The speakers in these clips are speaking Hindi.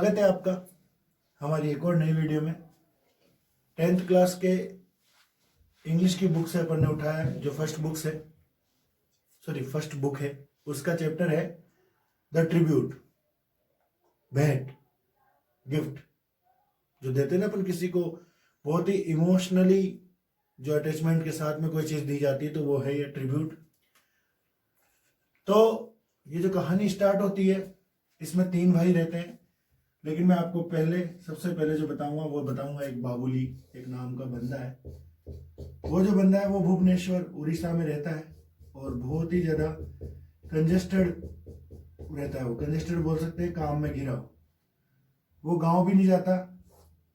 स्वागत है आपका हमारी एक और नई वीडियो में। 10th क्लास के इंग्लिश की बुक से अपन ने उठाया जो फर्स्ट बुक है, उसका चैप्टर है द ट्रिब्यूट, भेंट, गिफ्ट। जो देते ना अपन किसी को, बहुत ही इमोशनली जो अटैचमेंट के साथ में कोई चीज दी जाती है, तो वो है ये ट्रिब्यूट। तो ये जो कहानी स्टार्ट होती है, इसमें 3 भाई रहते हैं, लेकिन मैं आपको सबसे पहले जो बताऊंगा एक बाबुली एक नाम का बंदा है। वो जो बंदा है वो भुवनेश्वर उड़ीसा में रहता है और बहुत ही ज्यादा कंजेस्टेड रहता है। वो कंजेस्टेड बोल सकते हैं, काम में घिरा हो। वो गांव भी नहीं जाता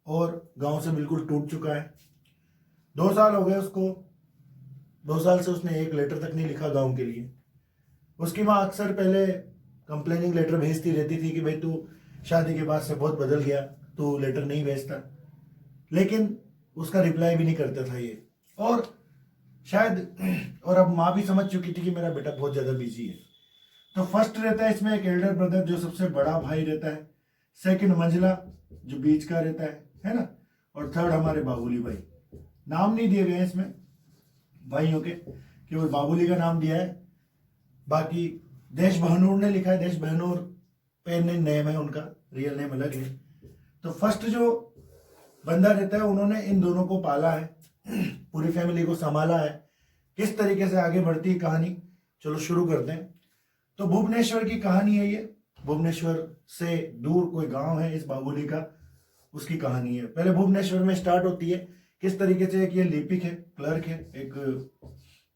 और गांव से बिल्कुल टूट चुका है। 2 साल हो गए उसको। 2 साल से उसने एक लेटर तक नहीं लिखा गांव के लिए। उसकी माँ अक्सर पहले कंप्लेनिंग लेटर भेजती रहती थी कि भाई तू शादी के बाद से बहुत बदल गया, तू लेटर नहीं भेजता, लेकिन उसका रिप्लाई भी नहीं करता था ये। और अब माँ भी समझ चुकी थी कि मेरा बेटा बहुत ज्यादा बिजी है। तो फर्स्ट रहता है इसमें एक एल्डर ब्रदर जो सबसे बड़ा भाई रहता है, सेकंड मंझला जो बीच का रहता है ना, और थर्ड हमारे बाबुली भाई। नाम नहीं दिए गए इसमें भाइयों के, केवल बाबुली का नाम दिया है। बाकी देश बहनूर ने लिखा है, देश बहनूर पेन नेम है उनका, रियल नेम अलग है। तो फर्स्ट जो बंदा रहता है, उन्होंने इन दोनों को पाला है, पूरी फैमिली को संभाला है। किस तरीके से आगे बढ़ती है कहानी, चलो शुरू करते हैं। तो भुवनेश्वर की कहानी है ये। भुवनेश्वर से दूर कोई गांव है इस बाबुली का, उसकी कहानी है। पहले भुवनेश्वर में स्टार्ट होती है किस तरीके से। एक ये लिपिक है, क्लर्क है, एक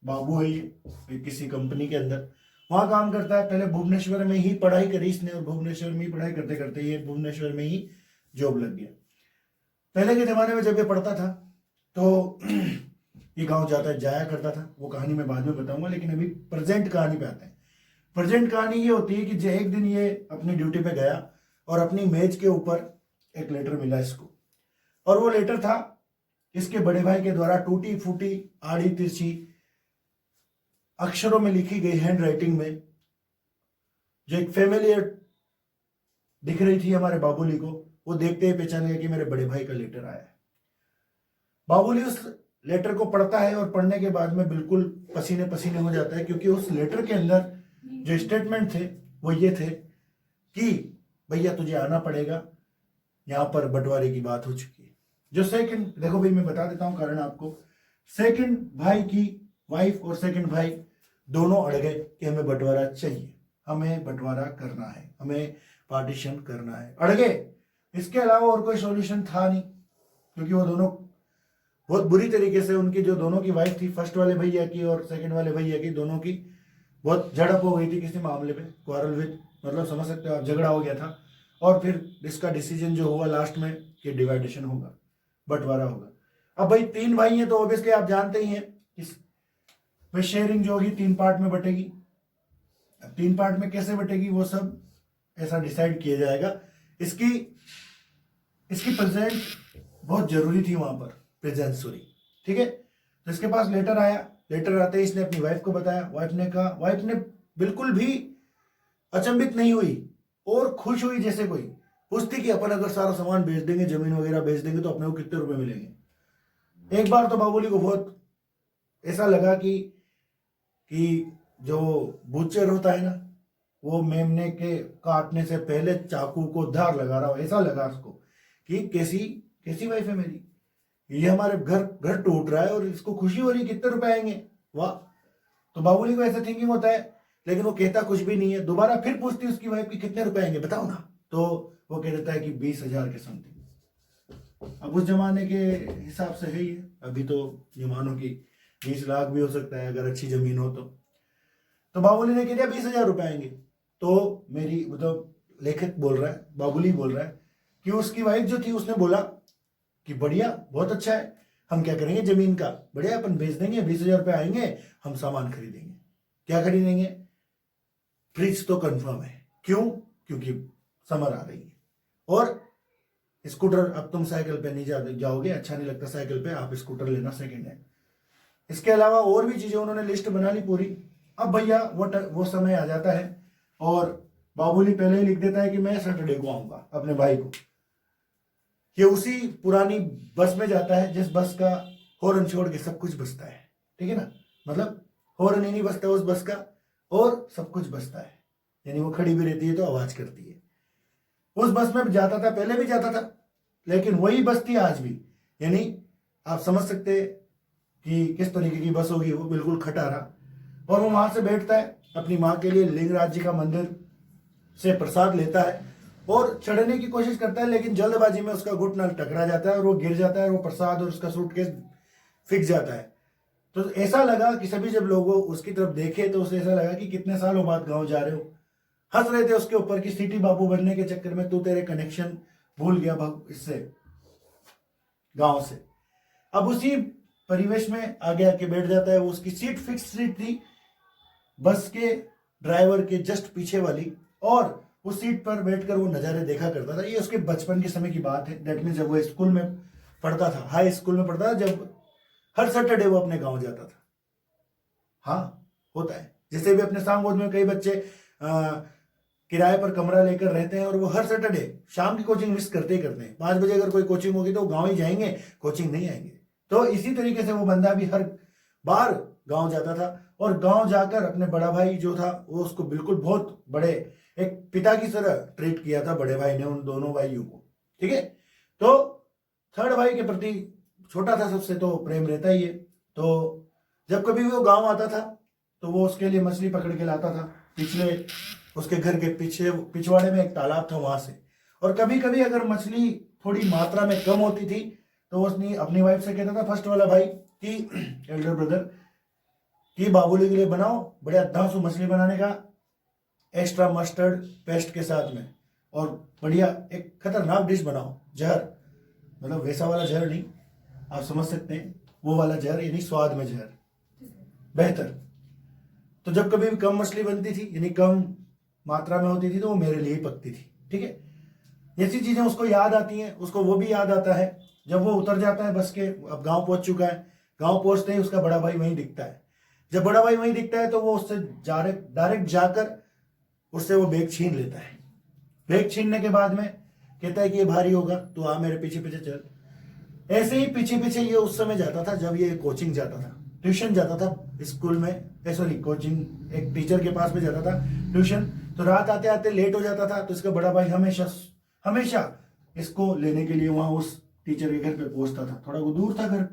बाबू है ये किसी कंपनी के अंदर वहां काम करता है। पहले भुवनेश्वर में ही पढ़ाई करी इसने और भुवनेश्वर में ही पढ़ाई करते करते ये भुवनेश्वर में ही जॉब लग गया। पहले के जमाने में जब ये पढ़ता था तो ये गांव जाया करता था। वो कहानी मैं बाद में बताऊंगा, लेकिन अभी प्रेजेंट कहानी पे आते हैं। प्रेजेंट कहानी ये होती है कि एक दिन ये अपनी ड्यूटी पे गया और अपनी मेज के ऊपर एक लेटर मिला इसको। और वो लेटर था इसके बड़े भाई के द्वारा टूटी फूटी आड़ी तिरछी अक्षरों में लिखी गई हैंड राइटिंग में, जो एक फेमिलियर दिख रही थी हमारे बाबुली को। वो देखते ही पहचान गया कि मेरे बड़े भाई का लेटर आया है। बाबुली उस लेटर को पढ़ता है और पढ़ने के बाद में बिल्कुल पसीने पसीने हो जाता है, क्योंकि उस लेटर के अंदर जो स्टेटमेंट थे वो ये थे कि भैया तुझे आना पड़ेगा, यहां पर बंटवारे की बात हो चुकी है। जो सेकंड, देखो भाई मैं बता देता हूं कारण आपको। सेकंड भाई की वाइफ और सेकंड भाई दोनों अड़ गए कि हमें बंटवारा चाहिए, हमें बंटवारा करना है, हमें पार्टीशन करना है, अड़ गए। इसके अलावा और कोई सॉल्यूशन था नहीं, क्योंकि वो दोनों बहुत बुरी तरीके से, उनकी जो दोनों की वाइफ थी, फर्स्ट वाले भैया की और सेकंड वाले भैया की, दोनों की बहुत झड़प हो गई थी किसी मामले पे, क्वारल विद, मतलब समझ सकते हो आप, झगड़ा हो गया था। और फिर इसका डिसीजन जो हुआ लास्ट में कि डिवाइडेशन होगा, बंटवारा होगा। अब भाई 3 भाई हैं तो ऑब्वियसली आप जानते ही हैं कि शेयरिंग जो होगी 3 पार्ट में बटेगी। अब 3 पार्ट में कैसे बटेगी वो सब ऐसा डिसाइड किया जाएगा। इसकी प्रेजेंट बहुत जरूरी थी वहां पर, प्रेजेंस सॉरी, ठीक है। तो इसके पास लेटर आया। लेटर आते ही इसने अपनी वाइफ को बताया। वाइफ ने बिल्कुल भी अचंभित नहीं हुई और खुश हुई, जैसे कोई पूछती कि अपन अगर सारा सामान बेच देंगे, जमीन वगैरह बेच देंगे, तो अपने को कितने रुपए मिलेंगे। एक बार तो बाबुली को बहुत ऐसा लगा कि जो बूचर होता है ना, वो मेमने के काटने से पहले चाकू को धार लगा रहा हो, ऐसा लगा उसको कि कैसी वाइफ है मेरी, ये हमारे घर टूट रहा है और इसको खुशी हो रही है, कितने रुपए आएंगे, वाह। तो बाबुली को ऐसा थिंकिंग होता है, लेकिन वो कहता कुछ भी नहीं है। दोबारा फिर पूछती उसकी वाइफ की कितने रुपए आएंगे बताओ ना, तो वो कह देता है कि 20,000 के समथिंग। अब उस जमाने के हिसाब से है ही है, अभी तो जमानों की 20 लाख भी हो सकता है अगर अच्छी जमीन हो तो बाबुली ने कह दिया 20,000 रुपए आएंगे। तो मेरी मतलब लेखक बोल रहा है, बाबुली बोल रहा है कि उसकी वाइफ जो थी उसने बोला कि बढ़िया, बहुत अच्छा है, हम क्या करेंगे जमीन का, बढ़िया अपन बेच देंगे, 20,000 रुपए आएंगे, हम सामान खरीदेंगे। क्या खरीदेंगे? फ्रिज तो कंफर्म है। क्यों? क्योंकि समर आ रही है। और स्कूटर, अब तुम साइकिल पे नहीं जाओगे, अच्छा नहीं लगता साइकिल पे, आप स्कूटर लेना सेकेंड हैंड। इसके अलावा और भी चीजें उन्होंने लिस्ट बना ली पूरी। अब भैया वो समय आ जाता है और बाबूली पहले ही लिख देता है कि मैं सैटरडे को आऊंगा अपने भाई को। ये उसी पुरानी बस में जाता है जिस बस का हॉर्न छोड़ के सब कुछ बजता है, ठीक है ना, मतलब हॉर्न ही नहीं बजता उस बस का और सब कुछ बजता है, यानी वो खड़ी भी रहती है तो आवाज करती है। उस बस में जाता था, पहले भी जाता था, लेकिन वही बस थी आज भी, यानी आप समझ सकते हैं कि किस तरीके की बस होगी वो, बिल्कुल खटारा। और वो वहां से बैठता है, अपनी माँ के लिए लिंगराज जी का मंदिर से प्रसाद लेता है और चढ़ने की कोशिश करता है, लेकिन जल्दबाजी में उसका घुटना टकरा जाता है और वो गिर जाता है, वो प्रसाद और उसका सूटकेस फिक जाता है। तो ऐसा लगा कि सभी जब लोग उसकी तरफ देखे तो उसे ऐसा लगा कि कितने सालों बाद गांव जा रहे हो। हंस रहे थे उसके ऊपर कि सिटी बाबू बनने के चक्कर में तू तेरे कनेक्शन भूल गया इससे, गांव से। अब उसी परिवेश में आगे आके बैठ जाता है। वो उसकी सीट फिक्स सीट थी बस के ड्राइवर के जस्ट पीछे वाली, और उस सीट पर बैठकर वो नज़ारे देखा करता था। ये उसके बचपन के समय की बात है, दैट मीन जब वो स्कूल में पढ़ता था, हाई स्कूल में पढ़ता था, जब हर सैटरडे वो अपने गांव जाता था। हाँ, होता है। जैसे भी अपने सांगोद में कई बच्चे किराए पर कमरा लेकर रहते हैं और वो हर सैटरडे शाम की कोचिंग मिस करते ही करते हैं। 5 बजे अगर कोई कोचिंग होगी तो वो गाँव ही जाएंगे, कोचिंग नहीं आएंगे। तो इसी तरीके से वो बंदा भी हर बार गाँव जाता था और गाँव जाकर अपने बड़ा भाई जो था वो उसको बिल्कुल बहुत बड़े एक पिता की तरह ट्रीट किया था बड़े भाई ने उन दोनों भाइयों को, ठीक है। तो थर्ड भाई के प्रति, छोटा था सबसे तो प्रेम रहता ही है। तो जब कभी वो गांव आता था तो वो उसके लिए मछली पकड़ के लाता था। पिछले उसके घर के पीछे पिछवाड़े में एक तालाब था वहां से, और कभी कभी अगर मछली थोड़ी मात्रा में कम होती थी तो वो अपनी वाइफ से कहता था, फर्स्ट वाला भाई कि एल्डर ब्रदर कि बाबूली के लिए बनाओ बढ़िया धांसू मछली बनाने का, एक्स्ट्रा मस्टर्ड पेस्ट के साथ में, और बढ़िया एक खतरनाक डिश बनाओ, जहर, मतलब वैसा वाला जहर नहीं, आप समझ सकते हैं वो वाला जहर, यानी स्वाद में जहर बेहतर। तो जब कभी भी कम मछली बनती थी, यानी कम मात्रा में होती थी, तो वो मेरे लिए ही पकती थी, ठीक है। ऐसी चीजें उसको याद आती हैं। उसको वो भी याद आता है जब वो उतर जाता है बस के, अब गांव पहुंच चुका है, गांव पहुंचते ही उसका बड़ा भाई वहीं दिखता है। जब बड़ा भाई वहीं दिखता है तो वो उससे डायरेक्ट जाकर उससे वो बैग छीन लेता है। बैग छीनने के बाद में कहता है कि ये भारी होगा, तो आ मेरे पीछे पीछे चल। ऐसे ही पीछे पीछे ये उस समय जाता था जब ये कोचिंग जाता था, ट्यूशन जाता था स्कूल में, सॉरी कोचिंग, एक टीचर के पास में जाता था ट्यूशन। तो रात आते आते लेट हो जाता था, तो इसका बड़ा भाई हमेशा हमेशा इसको लेने के लिए वहां उस टीचर के घर पे पहुंचता था। थोड़ा दूर था घर,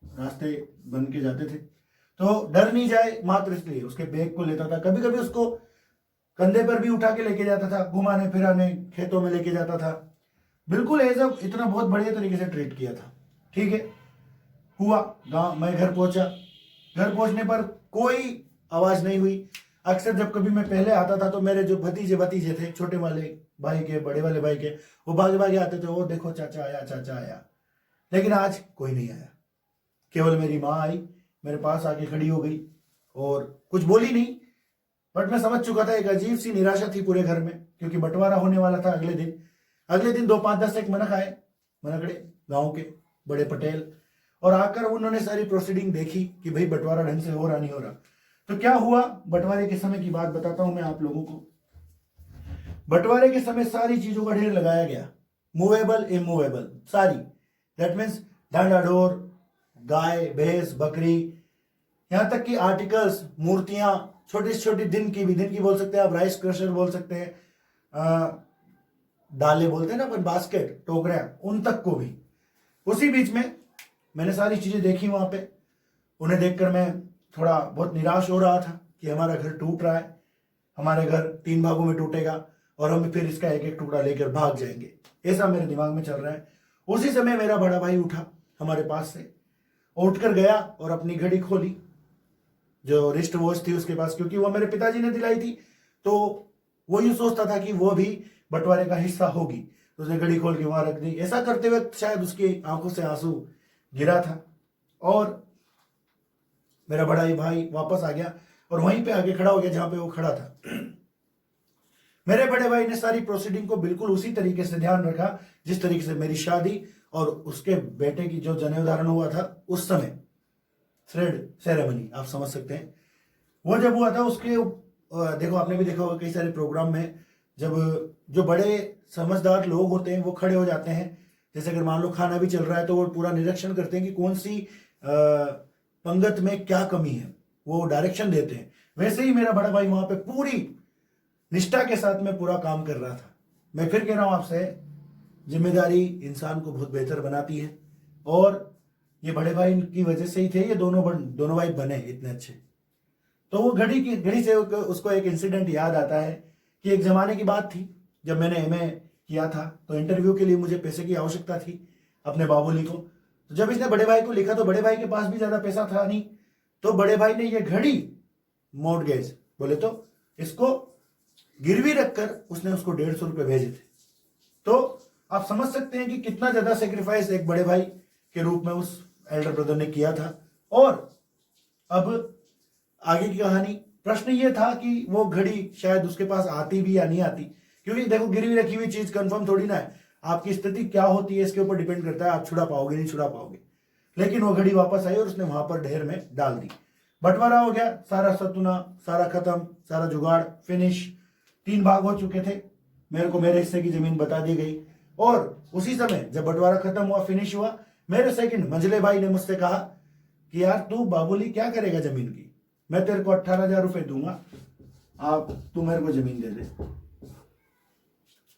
रास्ते बन के जाते थे, तो डर नहीं जाए मात्र इसलिए उसके बैग को लेता था। कभी कभी उसको कंधे पर भी उठा के लेके जाता था, घुमाने फिराने खेतों में लेके जाता था, बिल्कुल एज इतना बहुत बढ़िया तरीके से ट्रीट किया था, ठीक है। हुआ गांव, मैं घर पहुंचा। घर पहुंचने पर कोई आवाज नहीं हुई। अक्सर जब कभी मैं पहले आता था तो मेरे जो भतीजे थे, छोटे वाले भाई के, बड़े वाले भाई के, वो भागे भागे आते थे, वो देखो चाचा आया, चाचा आया। लेकिन आज कोई नहीं आया, केवल मेरी माँ आई, मेरे पास आके खड़ी हो गई और कुछ बोली नहीं, बट मैं समझ चुका था। एक अजीब सी निराशा थी पूरे घर में, क्योंकि बंटवारा होने वाला था अगले दिन 2 5 10 एक मनक आए, मनकड़े गांव के बड़े पटेल, और आकर उन्होंने सारी प्रोसीडिंग देखी कि भाई बंटवारा ढंग से हो रहा नहीं हो रहा। तो क्या हुआ, बंटवारे के समय की बात बताता हूं मैं आप लोगों को। बंटवारे के समय सारी चीजों का ढेर लगाया गया, मूवेबल इमूवेबल सारी, दैट मीन्स डांडा डोर, गाय भैंस बकरी, यहां तक कि आर्टिकल्स, मूर्तियां, छोटी छोटी दिन की बोल सकते हैं आप, राइस क्रशर बोल सकते हैं, डाले बोलते हैं ना अपन, बास्केट, टोकरियां, उन तक को भी। उसी बीच में मैंने सारी चीजें देखी वहां पे। उन्हें देखकर मैं थोड़ा बहुत निराश हो रहा था कि हमारा घर टूट रहा है, हमारे घर 3 भागों में टूटेगा और हम फिर इसका एक एक टुकड़ा लेकर भाग जाएंगे, ऐसा मेरे दिमाग में चल रहा है। उसी समय मेरा बड़ा भाई उठा हमारे पास से, उठकर गया और अपनी घड़ी खोली जो रिस्ट वॉच थी उसके पास, क्योंकि वो मेरे पिताजी ने दिलाई थी, तो वो यूं सोचता था कि वो भी बंटवारे का हिस्सा होगी, तो उसने घड़ी खोल के वहां रख दी। ऐसा करते हुए शायद उसकी आंखों से आंसू गिरा था और मेरा बड़ा ही भाई वापस आ गया और वहीं पे आके खड़ा हो गया जहां पे वो खड़ा था। मेरे बड़े भाई ने सारी प्रोसीडिंग को बिल्कुल उसी तरीके से ध्यान रखा जिस तरीके से मेरी शादी और उसके बेटे की जो जनेऊ धारण हुआ था उस समय, थ्रेड सेरेमनी आप समझ सकते हैं, वो जब हुआ था उसके देखो आपने भी देखा होगा कई सारे प्रोग्राम में जब जो बड़े समझदार लोग होते हैं वो खड़े हो जाते हैं, जैसे अगर मान लो खाना भी चल रहा है तो वो पूरा निरीक्षण करते हैं कि कौन सी पंगत में क्या कमी है, वो डायरेक्शन देते हैं। वैसे ही मेरा बड़ा भाई वहां पे पूरी निष्ठा के साथ में पूरा काम कर रहा था। मैं फिर कह रहा हूं आपसे, जिम्मेदारी इंसान को बहुत बेहतर बनाती है, और ये बड़े भाई की वजह से ही थे ये दोनों भाई बने इतने अच्छे। तो वो घड़ी से उसको एक इंसिडेंट याद आता है कि एक जमाने की बात थी जब मैंने एमए किया था, तो इंटरव्यू के लिए मुझे पैसे की आवश्यकता थी अपने बाबूली को। तो जब इसने बड़े भाई को लिखा तो बड़े भाई के पास भी ज्यादा पैसा था नहीं, तो बड़े भाई ने ये घड़ी मॉर्टगेज बोले तो इसको गिरवी रखकर उसने उसको 150 रुपये भेजे थे। तो आप समझ सकते हैं कि कितना ज्यादा सेक्रीफाइस एक बड़े भाई के रूप में उस एल्डर ब्रदर ने किया था। और अब आगे की कहानी, प्रश्न ये था कि वो घड़ी शायद उसके पास आती भी या नहीं आती, क्योंकि देखो गिरवी रखी हुई चीज कंफर्म थोड़ी ना है, आपकी स्थिति क्या होती है इसके ऊपर डिपेंड करता है, आप छुड़ा पाओगे नहीं छुड़ा पाओगे। लेकिन वो घड़ी वापस आई और उसने वहां पर ढेर में डाल दी। बंटवारा हो गया, सारा सतुना, सारा खत्म, सारा जुगाड़ फिनिश। 3 भाग हो चुके थे, मेरे को मेरे हिस्से की जमीन बता दी गई। और उसी समय जब बंटवारा खत्म हुआ, फिनिश हुआ, मेरे सेकंड मंझले भाई ने मुझसे कहा कि यार तू बाबूली क्या करेगा जमीन की, मैं तेरे को 18,000 रुपए दूंगा, आप तू मेरे को जमीन दे दे।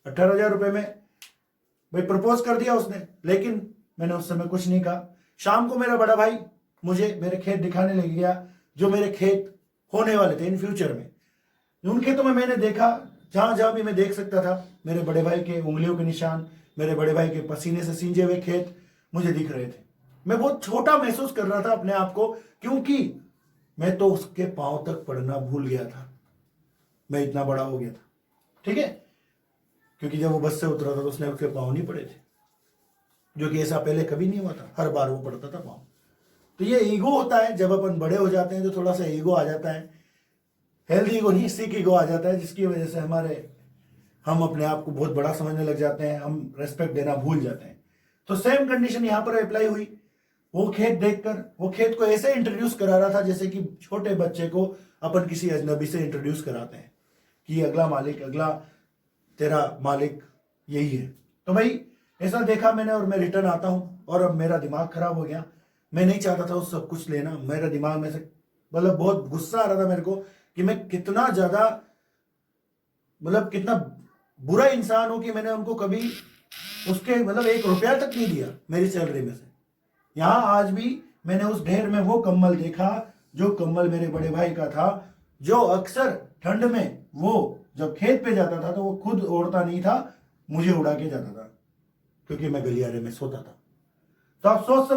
18,000 रुपए में भाई प्रपोज कर दिया उसने, लेकिन मैंने उस समय कुछ नहीं कहा। शाम को मेरा बड़ा भाई मुझे मेरे खेत दिखाने लग गया, जो मेरे खेत होने वाले थे इन फ्यूचर में। उन खेतों में मैंने देखा, जहां जहां भी मैं देख सकता था, मेरे बड़े भाई के उंगलियों के निशान, मेरे बड़े भाई के पसीने से सींचे हुए खेत मुझे दिख रहे थे। मैं बहुत छोटा महसूस कर रहा था अपने आप को, क्योंकि मैं तो उसके पांव तक पड़ना भूल गया था, मैं इतना बड़ा हो गया था। ठीक है, क्योंकि जब वो बस से उतरा था तो उसने उसके पांव नहीं पड़े थे, जो कि ऐसा पहले कभी नहीं हुआ था, हर बार वो पड़ता था पांव। तो ये ईगो होता है, जब अपन बड़े हो जाते हैं तो थोड़ा सा ईगो आ जाता है, हेल्दी ईगो नहीं, सिक ईगो आ जाता है, जिसकी वजह से हम अपने आप को बहुत बड़ा समझने लग जाते हैं, हम रेस्पेक्ट देना भूल जाते हैं। तो सेम कंडीशन यहां पर अप्लाई हुई। वो खेत देखकर, वो खेत को ऐसे इंट्रोड्यूस करा रहा था जैसे कि छोटे बच्चे को अपन किसी अजनबी से इंट्रोड्यूस कराते हैं कि अगला मालिक, अगला तेरा मालिक यही है। तो भाई ऐसा देखा मैंने, और मैं रिटर्न आता हूं और अब मेरा दिमाग खराब हो गया। मैं नहीं चाहता था उस सब कुछ लेना, मेरा दिमाग में से मतलब बहुत गुस्सा आ रहा था मेरे को कि मैं कितना ज्यादा, मतलब कितना बुरा इंसान हूं कि मैंने उनको कभी उसके मतलब 1 रुपया तक नहीं दिया मेरी सैलरी में से। यहां आज भी मैंने उस ढेर में वो कम्बल देखा, जो कम्बल मेरे बड़े भाई का था, जो अक्सर ठंड में वो जब खेत पे जाता था तो वो खुद ओढ़ता नहीं था, मुझे उड़ा के जाता था, क्योंकि मैं गलियारे में सोता था। तो आप सोच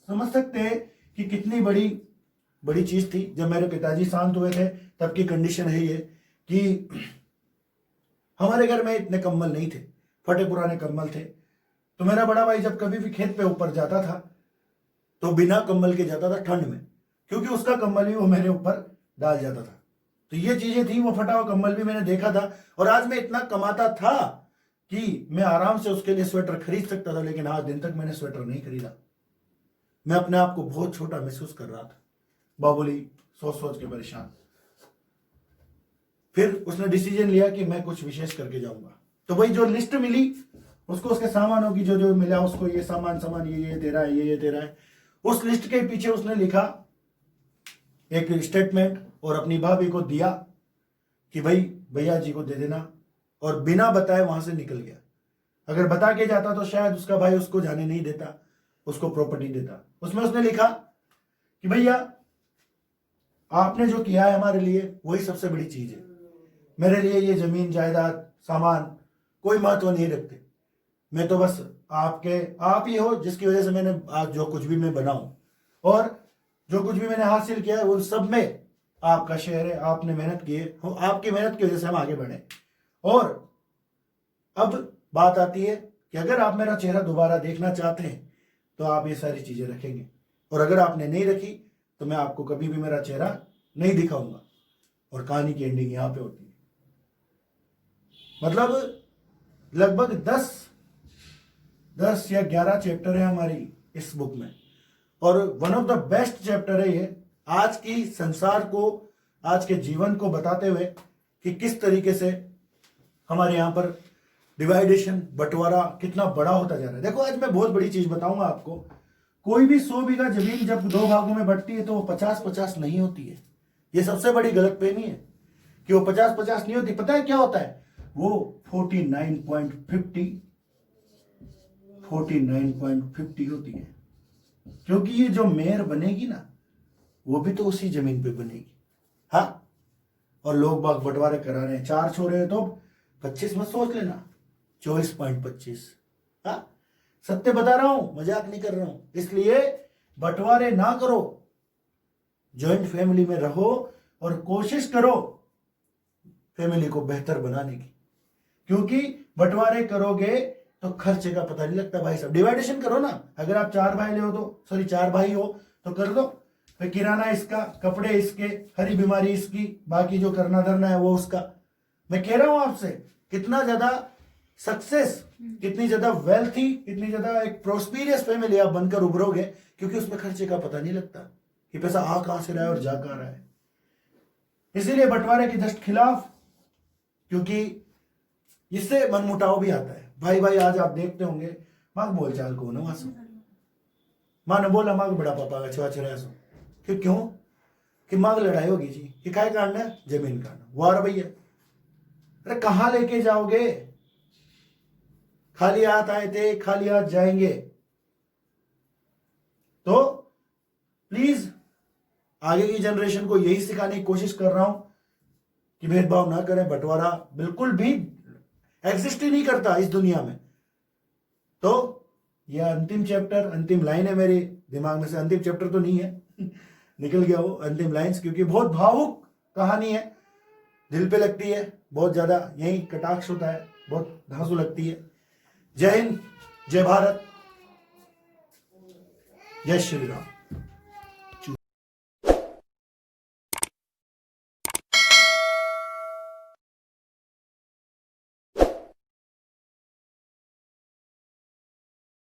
समझ सकते हैं कि कितनी बड़ी चीज थी। जब मेरे पिताजी शांत हुए थे तब की कंडीशन है ये कि हमारे घर में इतने कंबल नहीं थे, फटे पुराने कंबल थे। तो मेरा बड़ा भाई जब कभी भी खेत पे ऊपर जाता था तो बिना कंबल के जाता था ठंड में, क्योंकि उसका कंबल भी वो मेरे ऊपर डाल जाता था। तो ये चीजें थी, वो फटा हुआ कंबल भी मैंने देखा था। और आज मैं इतना कमाता था कि मैं आराम से उसके लिए स्वेटर खरीद सकता था, लेकिन आज दिन तक मैंने स्वेटर नहीं खरीदा। मैं अपने आप को बहुत छोटा महसूस कर रहा था, बाबूली सोच के परेशान। फिर उसने डिसीजन लिया कि मैं कुछ विशेष करके जाऊंगा। तो वही जो लिस्ट मिली उसको, उसके सामानों की जो मिला उसको, ये सामान ये तेरा है, ये तेरा है। उस लिस्ट के पीछे उसने लिखा एक स्टेटमेंट और अपनी भाभी को दिया कि भाई भैया जी को दे देना, और बिना बताए वहां से निकल गया। अगर बता के जाता तो शायद उसका भाई उसको जाने नहीं देता, उसको प्रॉपर्टी देता। उसमें उसने लिखा कि भैया आपने जो किया है हमारे लिए वही सबसे बड़ी चीज है, मेरे लिए ये जमीन जायदाद सामान कोई महत्व नहीं रखते। मैं तो बस आप ही हो जिसकी वजह से मैंने आज जो कुछ भी मैं बनाऊं, और जो कुछ भी मैंने हासिल किया है उन सब में आपका शेयर है। आपने मेहनत की है, आपकी मेहनत की वजह से हम आगे बढ़े। और अब बात आती है कि अगर आप मेरा चेहरा दोबारा देखना चाहते हैं तो आप ये सारी चीजें रखेंगे, और अगर आपने नहीं रखी तो मैं आपको कभी भी मेरा चेहरा नहीं दिखाऊंगा। और कहानी की एंडिंग यहां पे होती है। मतलब लगभग 10 या 11 चैप्टर है हमारी इस बुक में, और one of the best chapter है ये, आज की संसार को, आज के जीवन को बताते हुए कि किस तरीके से हमारे यहाँ पर डिवाइडेशन, बंटवारा कितना बड़ा होता जा रहा है। देखो आज मैं बहुत बड़ी चीज बताऊंगा आपको, कोई भी 100 बीघा जमीन जब 2 भागों में बंटती है तो वो 50-50 नहीं होती है। ये सबसे बड़ी गलतफहमी है कि वो 50-50 नहीं होती। पता है क्या होता है? वो 49.50 होती है, क्योंकि ये जो मेयर बनेगी ना वो भी तो उसी जमीन पे बनेगी। हाँ, और लोग बाग बंटवारे करा रहे हैं, 4 छोरे हैं तो 25 मत सोच लेना, 24.25। हाँ, सत्य बता रहा हूं, मजाक नहीं कर रहा हूं। इसलिए बंटवारे ना करो, जॉइंट फैमिली में रहो और कोशिश करो फैमिली को बेहतर बनाने की, क्योंकि बंटवारे करोगे तो खर्चे का पता नहीं लगता भाई साहब। डिवाइडेशन करो ना, अगर आप 4 भाई हो तो, सॉरी 4 भाई हो तो कर दो, फिर किराना इसका, कपड़े इसके, हरी बीमारी इसकी, बाकी जो करना धरना है वो उसका। मैं कह रहा हूं आपसे, कितना ज्यादा सक्सेस, कितनी ज्यादा वेल्थी, कितनी ज्यादा एक प्रोस्पीरियस फैमिली आप बनकर उभरोगे, क्योंकि उसमें खर्चे का पता नहीं लगता कि पैसा आ कहां से रहा है और जा कहां रहा है। इसीलिए बंटवारे के जस्ट खिलाफ, क्योंकि इससे मनमुटाव भी आता है। भाई भाई आज आप देखते होंगे मांग बोलचाल को ना वासो, मां ने बोला मांग बड़ा पापा का छुआ छुरा सो, क्यों कि मांग लड़ाई होगी जी, कि काय काटना है, जमीन काटना, वार भैया। अरे कहां लेके जाओगे? खाली हाथ आए थे, खाली हाथ जाएंगे। तो प्लीज आगे की जनरेशन को यही सिखाने की कोशिश कर रहा हूं कि भेदभाव ना करें, बंटवारा बिल्कुल भी एग्जिस्ट ही नहीं करता इस दुनिया में। तो यह अंतिम चैप्टर, अंतिम लाइन है मेरे दिमाग में से, अंतिम चैप्टर तो नहीं है निकल गया वो अंतिम लाइंस, क्योंकि बहुत भावुक कहानी है, दिल पे लगती है बहुत ज्यादा, यही कटाक्ष होता है, बहुत धांसू लगती है। जय हिंद, जय भारत, जय श्री राम।